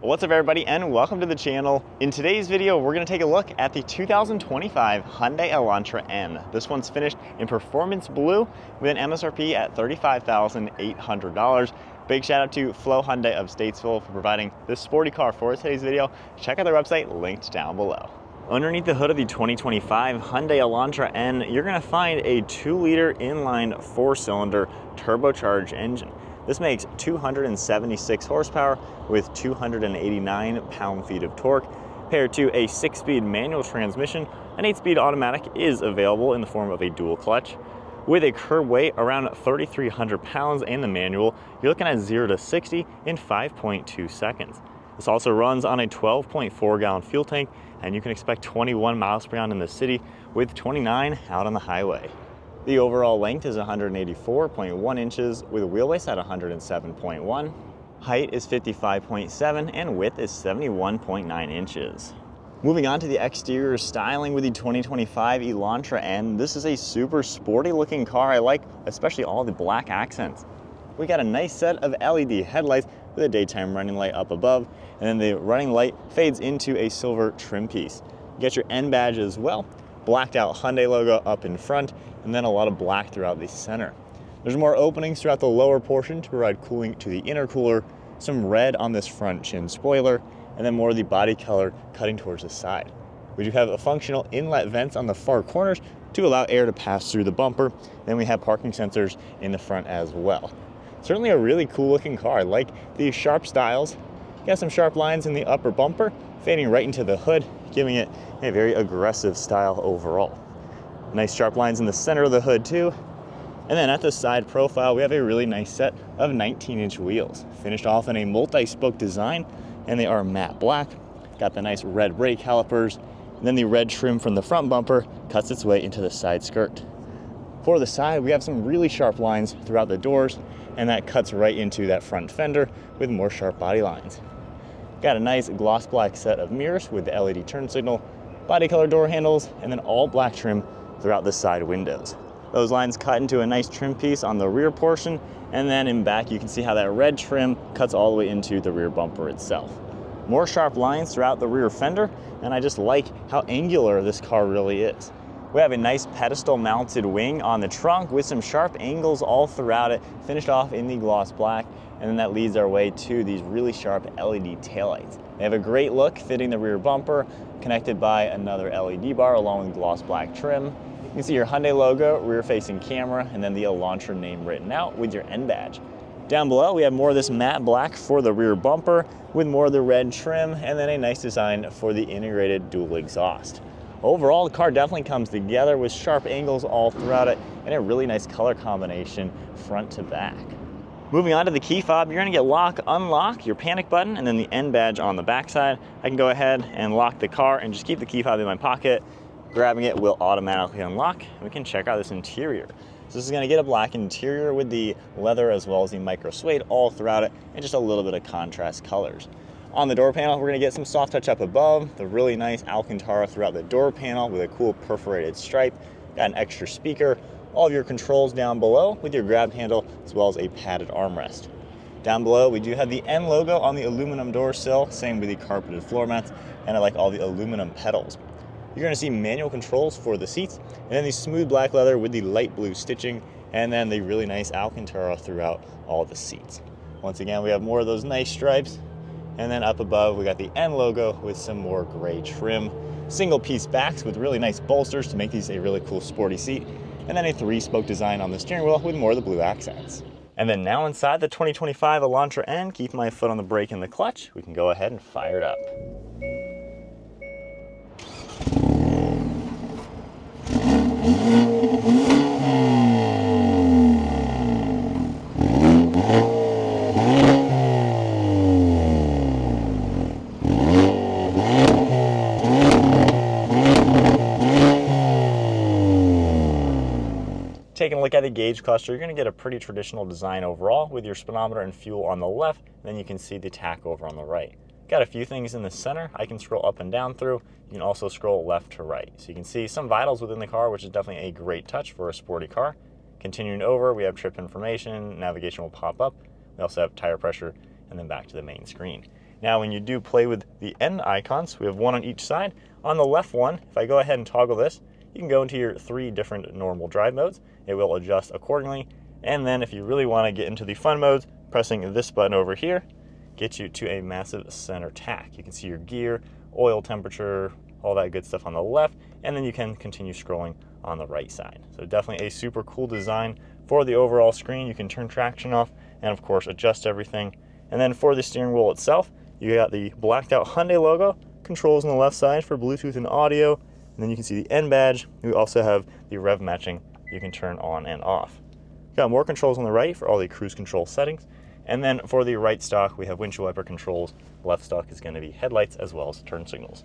What's up everybody and welcome to the channel. In today's video, we're gonna take a look at the 2025 Hyundai Elantra N. This one's finished in performance blue with an MSRP at $35,800. Big shout out to Flo Hyundai of Statesville for providing this sporty car for today's video. Check out their website, linked down below. Underneath the hood of the 2025 Hyundai Elantra N, you're gonna find a 2-liter inline 4-cylinder turbocharged engine. This makes 276 horsepower with 289 pound-feet of torque. Paired to a 6-speed manual transmission, an 8-speed automatic is available in the form of a dual clutch. With a curb weight around 3,300 pounds in the manual, you're looking at 0 to 60 in 5.2 seconds. This also runs on a 12.4 gallon fuel tank, and you can expect 21 miles per gallon in the city with 29 out on the highway. The overall length is 184.1 inches with a wheelbase at 107.1. Height is 55.7 and width is 71.9 inches. Moving on to the exterior styling with the 2025 Elantra N. This is a super sporty looking car. I like especially all the black accents. We got a nice set of LED headlights with a daytime running light up above, and then the running light fades into a silver trim piece. You get your N badge as well. Blacked out Hyundai logo up in front, and then a lot of black throughout the center. There's more openings throughout the lower portion to provide cooling to the intercooler, some red on this front chin spoiler, and then more of the body color cutting towards the side. We do have a functional inlet vents on the far corners to allow air to pass through the bumper. Then we have parking sensors in the front as well. Certainly a really cool looking car. I like the sharp styles. Got some sharp lines in the upper bumper, fading right into the hood, giving it a very aggressive style overall. Nice sharp lines in the center of the hood too. And then at the side profile, we have a really nice set of 19-inch wheels, finished off in a multi-spoke design, and they are matte black. Got the nice red brake calipers, and then the red trim from the front bumper cuts its way into the side skirt. For the side, we have some really sharp lines throughout the doors, and that cuts right into that front fender with more sharp body lines. Got a nice gloss black set of mirrors with the LED turn signal, body color door handles, and then all black trim throughout the side windows. Those lines cut into a nice trim piece on the rear portion, and then in back you can see how that red trim cuts all the way into the rear bumper itself. More sharp lines throughout the rear fender, and I just like how angular this car really is. We have a nice pedestal mounted wing on the trunk with some sharp angles all throughout it, finished off in the gloss black, and then that leads our way to these really sharp LED taillights. They have a great look fitting the rear bumper, connected by another LED bar along with gloss black trim. You can see your Hyundai logo, rear facing camera, and then the Elantra name written out with your N badge. Down below, we have more of this matte black for the rear bumper with more of the red trim, and then a nice design for the integrated dual exhaust. Overall, the car definitely comes together with sharp angles all throughout it and a really nice color combination front to back. Moving on to the key fob, you're gonna get lock, unlock, your panic button, and then the N badge on the backside. I can go ahead and lock the car and just keep the key fob in my pocket. Grabbing it will automatically unlock. We can check out this interior. So this is gonna get a black interior with the leather as well as the micro suede all throughout it, and just a little bit of contrast colors. On the door panel, we're gonna get some soft touch up above, the really nice alcantara throughout the door panel with a cool perforated stripe. Got an extra speaker, all of your controls down below with your grab handle as well as a padded armrest. Down below, we do have the N logo on the aluminum door sill, same with the carpeted floor mats, and I like all the aluminum pedals. You're gonna see manual controls for the seats, and then the smooth black leather with the light blue stitching, and then the really nice alcantara throughout all the seats. Once again, we have more of those nice stripes, and then up above, we got the N logo with some more gray trim. Single piece backs with really nice bolsters to make these a really cool sporty seat, and then a 3-spoke design on the steering wheel with more of the blue accents. And then now inside the 2025 Elantra N, keep my foot on the brake and the clutch, we can go ahead and fire it up. Taking a look at the gauge cluster, you're going to get a pretty traditional design overall with your speedometer and fuel on the left, and then you can see the tach over on the right. Got a few things in the center I can scroll up and down through. You can also scroll left to right. So you can see some vitals within the car, which is definitely a great touch for a sporty car. Continuing over, we have trip information, navigation will pop up. We also have tire pressure, and then back to the main screen. Now, when you do play with the N icons, we have one on each side. On the left one, if I go ahead and toggle this, you can go into your 3 different normal drive modes. It will adjust accordingly. And then if you really want to get into the fun modes, pressing this button over here gets you to a massive center tack. You can see your gear, oil temperature, all that good stuff on the left, and then you can continue scrolling on the right side. So definitely a super cool design for the overall screen. You can turn traction off and of course adjust everything. And then for the steering wheel itself, you got the blacked out Hyundai logo, controls on the left side for Bluetooth and audio, and then you can see the N badge. We also have the rev matching you can turn on and off. Got more controls on the right for all the cruise control settings. And then for the right stock, we have windshield wiper controls. Left stock is going to be headlights as well as turn signals.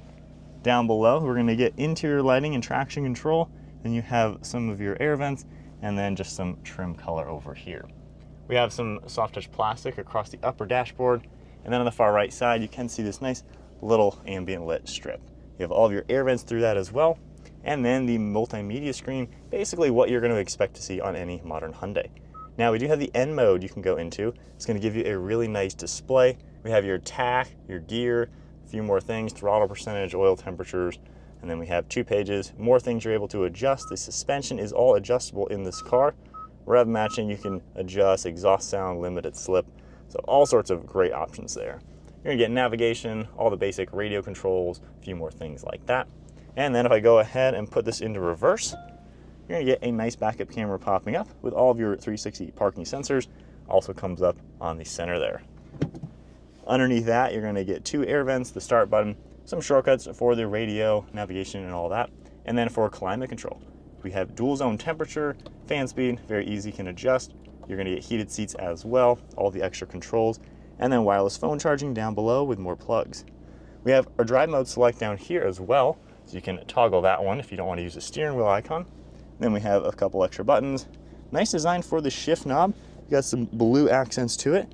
Down below, we're going to get interior lighting and traction control. Then you have some of your air vents and then just some trim color over here. We have some soft touch plastic across the upper dashboard. And then on the far right side, you can see this nice little ambient lit strip. You have all of your air vents through that as well. And then the multimedia screen, basically what you're going to expect to see on any modern Hyundai. Now we do have the N mode you can go into. It's going to give you a really nice display. We have your tack, your gear, a few more things, throttle percentage, oil temperatures, and then we have 2 pages, more things you're able to adjust. The suspension is all adjustable in this car. Rev matching, you can adjust, exhaust sound, limited slip. So all sorts of great options there. You're gonna get navigation, all the basic radio controls, a few more things like that. And then if I go ahead and put this into reverse, you're gonna get a nice backup camera popping up with all of your 360 parking sensors. Also comes up on the center there. Underneath that, you're gonna get 2 air vents, the start button, some shortcuts for the radio, navigation, and all that. And then for climate control, we have dual zone temperature, fan speed, very easy, can adjust. You're gonna get heated seats as well, all the extra controls, and then wireless phone charging down below with more plugs. We have our drive mode select down here as well, so you can toggle that one if you don't want to use the steering wheel icon. Then we have a couple extra buttons. Nice design for the shift knob. You got some blue accents to it.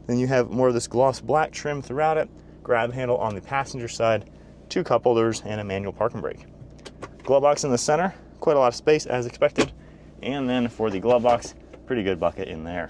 Then you have more of this gloss black trim throughout it. Grab handle on the passenger side, 2 cup holders, and a manual parking brake. Glove box in the center, quite a lot of space as expected. And then for the glove box, pretty good bucket in there.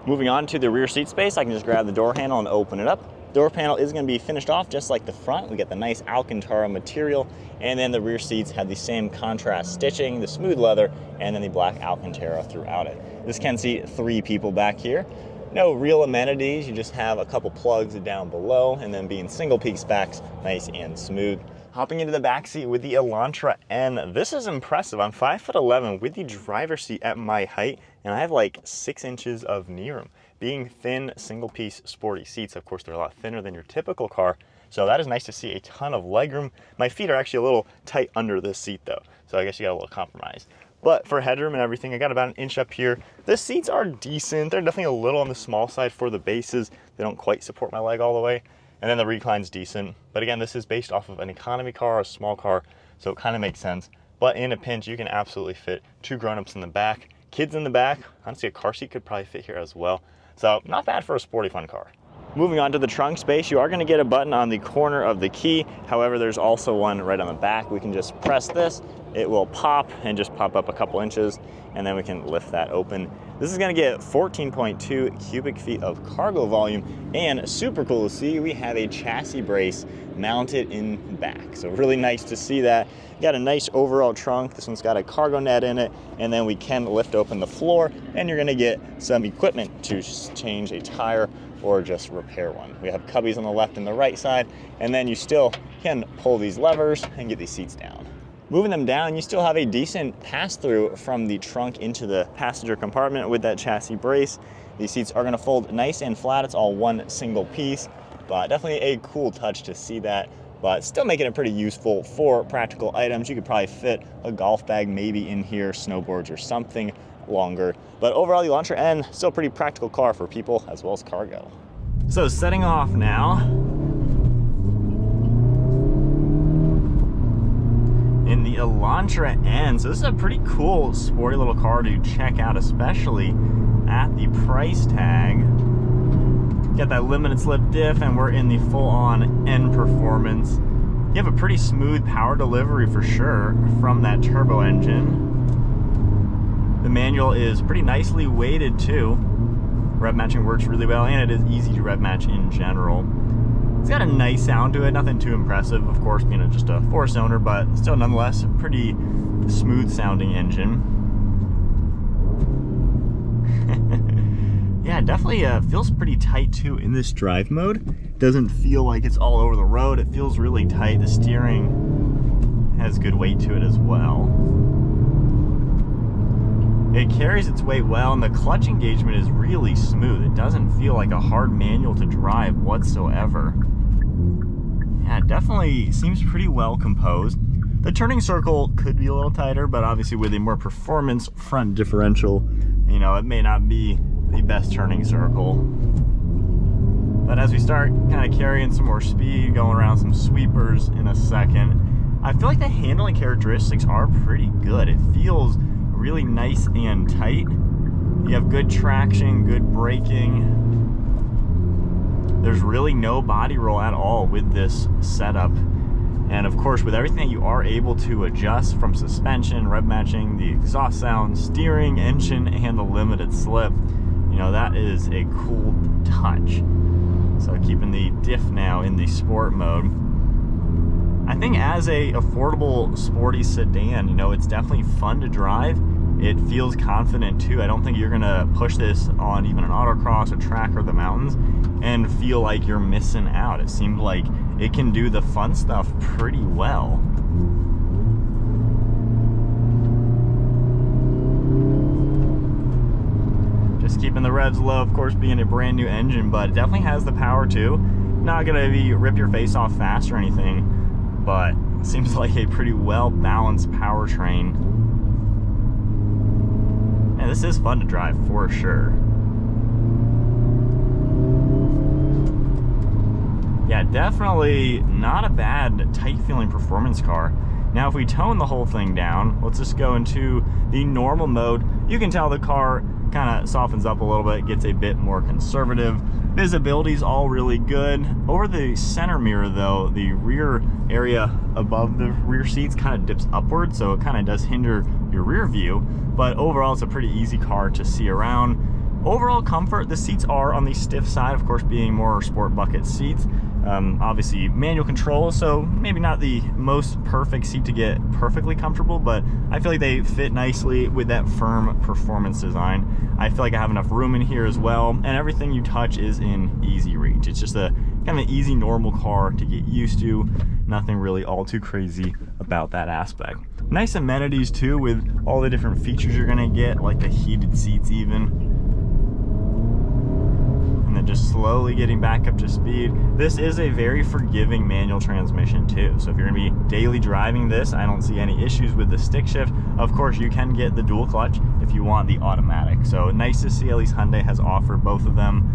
Moving on to the rear seat space, I can just grab the door handle and open it up. Door panel is going to be finished off just like the front. We get the nice alcantara material, and then the rear seats have the same contrast stitching, the smooth leather, and then the black alcantara throughout it. This can seat 3 people back here. No real amenities, you just have a couple plugs down below, and then being single peak specs, nice and smooth. Hopping into the back seat with the Elantra N. This is impressive. I'm 5'11" with the driver's seat at my height, and I have like 6 inches of knee room. Being thin, single piece, sporty seats, of course, they're a lot thinner than your typical car. So that is nice to see, a ton of legroom. My feet are actually a little tight under this seat though, so I guess you got a little compromise. But for headroom and everything, I got about 1 inch up here. The seats are decent. They're definitely a little on the small side for the bases. They don't quite support my leg all the way. And then the recline's decent. But again, this is based off of an economy car, a small car, so it kind of makes sense. But in a pinch, you can absolutely fit 2 grown-ups in the back, kids in the back. Honestly, a car seat could probably fit here as well. So not bad for a sporty fun car. Moving on to the trunk space, you are going to get a button on the corner of the key. However, there's also one right on the back. We can just press this, it will pop and just pop up a couple inches, and then we can lift that open. This is going to get 14.2 cubic feet of cargo volume, and super cool to see, we have a chassis brace mounted in back. So really nice to see that. Got a nice overall trunk. This one's got a cargo net in it, and then we can lift open the floor, and you're going to get some equipment to change a tire or just repair one. We have cubbies on the left and the right side, and then you still can pull these levers and get these seats down. Moving them down, you still have a decent pass-through from the trunk into the passenger compartment with that chassis brace. These seats are gonna fold nice and flat. It's all one single piece, but definitely a cool touch to see that, but still making it pretty useful for practical items. You could probably fit a golf bag maybe in here, snowboards or something longer. But overall, the Elantra N, still a pretty practical car for people as well as cargo. So setting off now. In the Elantra N. So this is a pretty cool, sporty little car to check out, especially at the price tag. Got that limited slip diff, and we're in the full-on N performance. You have a pretty smooth power delivery for sure from that turbo engine. The manual is pretty nicely weighted too. Rev matching works really well, and it is easy to rev match in general. It's got a nice sound to it, nothing too impressive, of course, being just a 4-cylinder, but still nonetheless a pretty smooth sounding engine. Yeah, it definitely feels pretty tight too in this drive mode. Doesn't feel like it's all over the road. It feels really tight. The steering has good weight to it as well. It carries its weight well, and the clutch engagement is really smooth. It doesn't feel like a hard manual to drive whatsoever. Yeah, it definitely seems pretty well composed. The turning circle could be a little tighter, but obviously with a more performance front differential, you know, it may not be the best turning circle. But as we start kind of carrying some more speed, going around some sweepers in a second, I feel like the handling characteristics are pretty good. It feels really nice and tight. You have good traction, good braking. There's really no body roll at all with this setup. And of course, with everything that you are able to adjust, from suspension, rev matching, the exhaust sound, steering, engine, and the limited slip, you know, that is a cool touch. So keeping the diff now in the sport mode. I think as a affordable sporty sedan, you know, it's definitely fun to drive. It feels confident too. I don't think you're gonna push this on even an autocross, a track, or the mountains and feel like you're missing out. It seemed like it can do the fun stuff pretty well. Just keeping the revs low, of course, being a brand new engine, but it definitely has the power too. Not gonna be rip your face off fast or anything, but it seems like a pretty well balanced powertrain. And this is fun to drive for sure. Yeah, definitely not a bad tight feeling performance car. Now if we tone the whole thing down, let's just go into the normal mode. You can tell the car kind of softens up a little bit, gets a bit more conservative. Visibility is all really good. Over the center mirror though, the rear area above the rear seats kind of dips upward, so it kind of does hinder your rear view, but overall it's a pretty easy car to see around. Overall comfort, the seats are on the stiff side, of course, being more sport bucket seats. Obviously manual control, so maybe not the most perfect seat to get perfectly comfortable, but I feel like they fit nicely with that firm performance design. I feel like I have enough room in here as well, and everything you touch is in easy reach. It's just a kind of an easy normal car to get used to. Nothing really all too crazy about that aspect. Nice amenities too, with all the different features you're gonna get, like the heated seats even. And just slowly getting back up to speed. This is a very forgiving manual transmission too, so if you're gonna be daily driving this, I don't see any issues with the stick shift. Of course, you can get the dual clutch if you want the automatic, so nice to see at least Hyundai has offered both of them.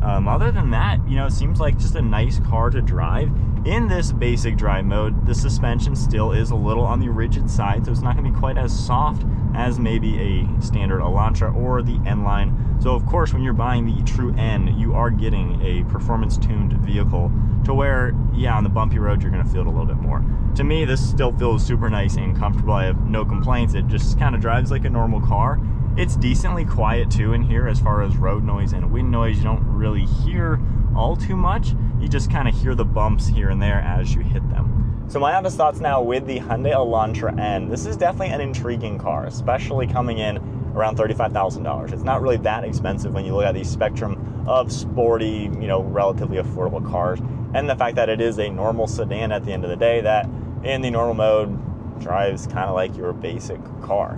Other than that, you know, it seems like just a nice car to drive. In this basic drive mode, the suspension still is a little on the rigid side, so it's not going to be quite as soft as maybe a standard Elantra or the N line. So of course, when you're buying the true N, you are getting a performance-tuned vehicle to where, yeah, on the bumpy road, you're going to feel it a little bit more. To me, this still feels super nice and comfortable. I have no complaints. It just kind of drives like a normal car. It's decently quiet too in here as far as road noise and wind noise. You don't really hear all too much. You just kind of hear the bumps here and there as you hit them. So my honest thoughts now with the Hyundai Elantra N. This is definitely an intriguing car, especially coming in around $35,000. It's not really that expensive when you look at the spectrum of sporty, you know, relatively affordable cars. And the fact that it is a normal sedan at the end of the day that in the normal mode drives kind of like your basic car.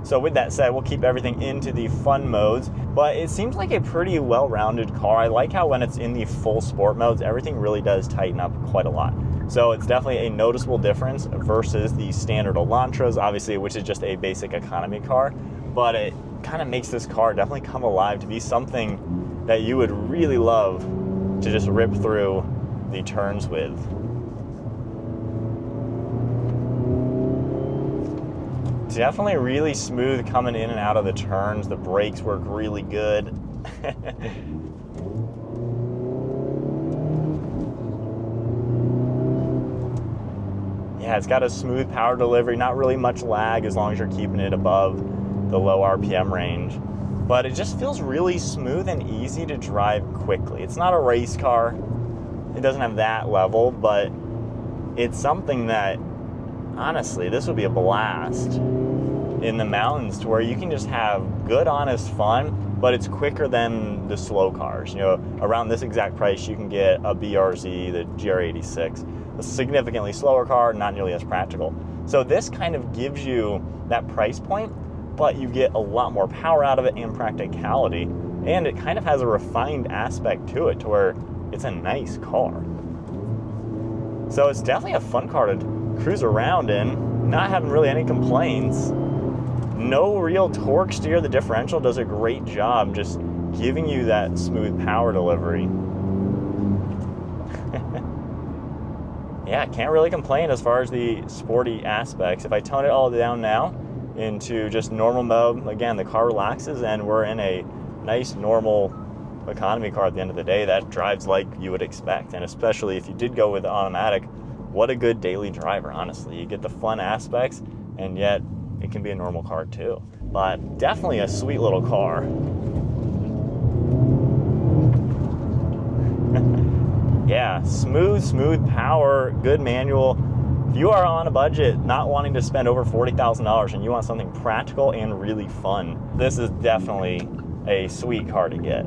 So with that said, we'll keep everything into the fun modes, but it seems like a pretty well-rounded car. I like how when it's in the full sport modes, everything really does tighten up quite a lot. So it's definitely a noticeable difference versus the standard Elantras, obviously, which is just a basic economy car, but it kind of makes this car definitely come alive to be something that you would really love to just rip through the turns with. Definitely really smooth coming in and out of the turns. The brakes work really good. Yeah, it's got a smooth power delivery, not really much lag as long as you're keeping it above the low RPM range. But it just feels really smooth and easy to drive quickly. It's not a race car. It doesn't have that level, but it's something that, honestly, this would be a blast in the mountains to where you can just have good, honest fun, but it's quicker than the slow cars. You know, around this exact price, you can get a BRZ, the GR86, a significantly slower car, not nearly as practical. So this kind of gives you that price point, but you get a lot more power out of it and practicality. And it kind of has a refined aspect to it to where it's a nice car. So it's definitely a fun car to cruise around in, not having really any complaints. No real torque steer. The differential does a great job just giving you that smooth power delivery. Yeah, can't really complain as far as the sporty aspects. If I tone it all down now into just normal mode, again, the car relaxes and we're in a nice normal economy car at the end of the day that drives like you would expect. And especially if you did go with the automatic, what a good daily driver, honestly. You get the fun aspects, and yet it can be a normal car too. But definitely a sweet little car. Yeah, smooth power, good manual. If you are on a budget, not wanting to spend over $40,000 and you want something practical and really fun, this is definitely a sweet car to get.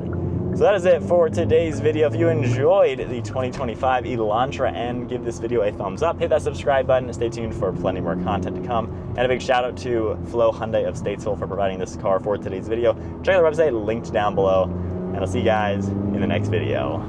So that is it for today's video. If you enjoyed the 2025 Elantra N, give this video a thumbs up, hit that subscribe button, and stay tuned for plenty more content to come. And a big shout out to Flo Hyundai of Statesville for providing this car for today's video. Check out their website linked down below, and I'll see you guys in the next video.